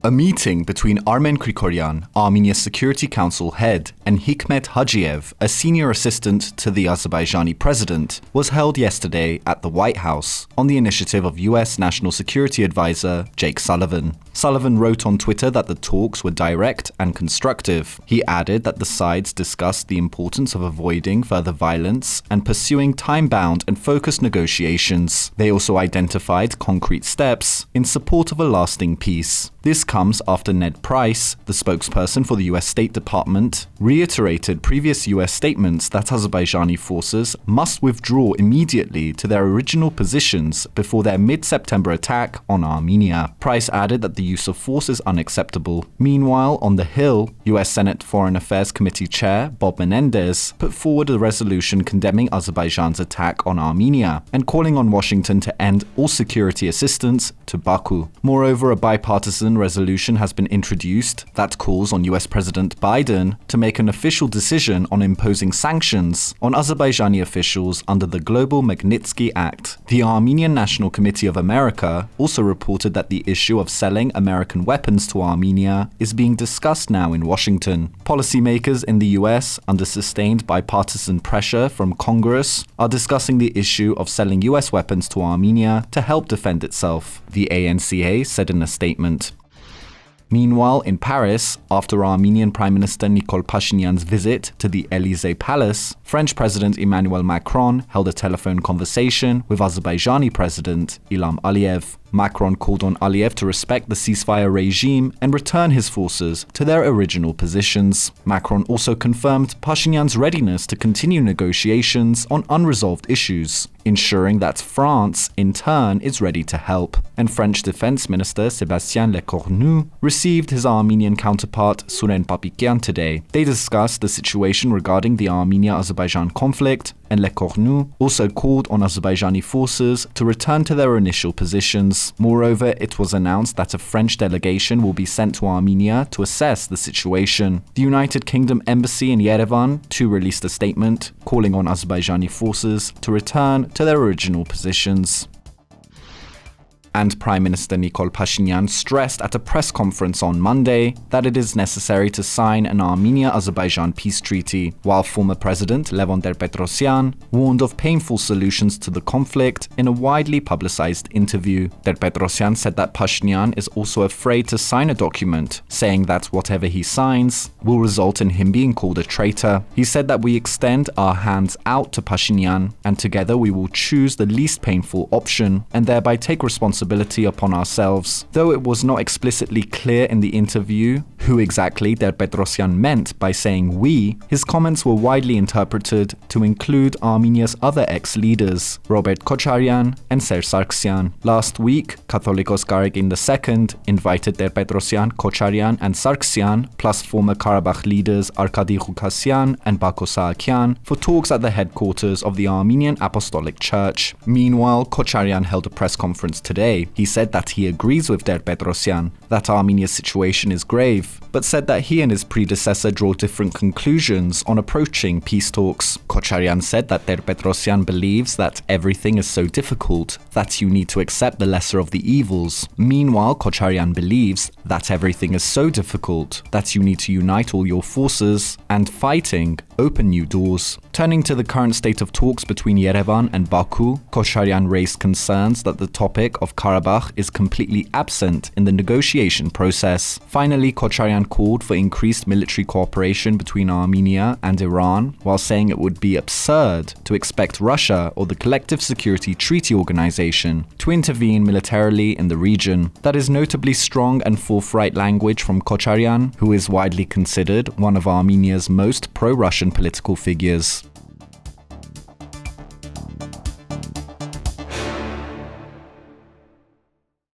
A meeting between Armen Grigoryan, Armenia's Security Council head, and Hikmet Hajiyev, a senior assistant to the Azerbaijani president, was held yesterday at the White House on the initiative of US National Security Advisor Jake Sullivan. Sullivan wrote on Twitter that the talks were direct and constructive. He added that the sides discussed the importance of avoiding further violence and pursuing time-bound and focused negotiations. They also identified concrete steps in support of a lasting peace. This comes after Ned Price, the spokesperson for the US State Department, reiterated previous US statements that Azerbaijani forces must withdraw immediately to their original positions before their mid-September attack on Armenia. Price added that the use of force is unacceptable. Meanwhile, on the Hill, US Senate Foreign Affairs Committee Chair Bob Menendez put forward a resolution condemning Azerbaijan's attack on Armenia and calling on Washington to end all security assistance to Baku. Moreover, a bipartisan resolution has been introduced that calls on US President Biden to make an official decision on imposing sanctions on Azerbaijani officials under the Global Magnitsky Act. The Armenian National Committee of America also reported that the issue of selling American weapons to Armenia is being discussed now in Washington. Policymakers in the US, under sustained bipartisan pressure from Congress, are discussing the issue of selling US weapons to Armenia to help defend itself, the ANCA said in a statement. Meanwhile, in Paris, after Armenian Prime Minister Nikol Pashinyan's visit to the Élysée Palace, French President Emmanuel Macron held a telephone conversation with Azerbaijani President Ilham Aliyev. Macron called on Aliyev to respect the ceasefire regime and return his forces to their original positions. Macron also confirmed Pashinyan's readiness to continue negotiations on unresolved issues, ensuring that France, in turn, is ready to help. And French Defense Minister Sébastien Lecornu received his Armenian counterpart Souren Papikyan today. They discussed the situation regarding the Armenia-Azerbaijan conflict, and Lecornu also called on Azerbaijani forces to return to their initial positions. Moreover, it was announced that a French delegation will be sent to Armenia to assess the situation. The United Kingdom Embassy in Yerevan too released a statement calling on Azerbaijani forces to return to their original positions. And Prime Minister Nikol Pashinyan stressed at a press conference on Monday that it is necessary to sign an Armenia-Azerbaijan peace treaty, while former President Levon Ter-Petrosyan warned of painful solutions to the conflict in a widely publicized interview. Ter-Petrosyan said that Pashinyan is also afraid to sign a document, saying that whatever he signs will result in him being called a traitor. He said that we extend our hands out to Pashinyan, and together we will choose the least painful option, and thereby take responsibility upon ourselves. Though it was not explicitly clear in the interview who exactly Ter-Petrosyan meant by saying we, his comments were widely interpreted to include Armenia's other ex-leaders, Robert Kocharyan and Serge Sargsyan. Last week, Catholicos Garegin II invited Ter-Petrosyan, Kocharyan and Sargsyan, plus former Karabakh leaders Arkady Ghukasyan and Bako Saakyan, for talks at the headquarters of the Armenian Apostolic Church. Meanwhile, Kocharyan held a press conference today. He said that he agrees with Ter-Petrosyan that Armenia's situation is grave, but said that he and his predecessor draw different conclusions on approaching peace talks. Kocharyan said that Ter-Petrosyan believes that everything is so difficult that you need to accept the lesser of the evils. Meanwhile, Kocharyan believes that everything is so difficult that you need to unite all your forces and fighting open new doors. Turning to the current state of talks between Yerevan and Baku, Kocharyan raised concerns that the topic of Karabakh is completely absent in the negotiation process. Finally, Kocharyan called for increased military cooperation between Armenia and Iran, while saying it would be absurd to expect Russia or the Collective Security Treaty Organization to intervene militarily in the region. That is notably strong and forthright language from Kocharyan, who is widely considered one of Armenia's most pro-Russian political figures.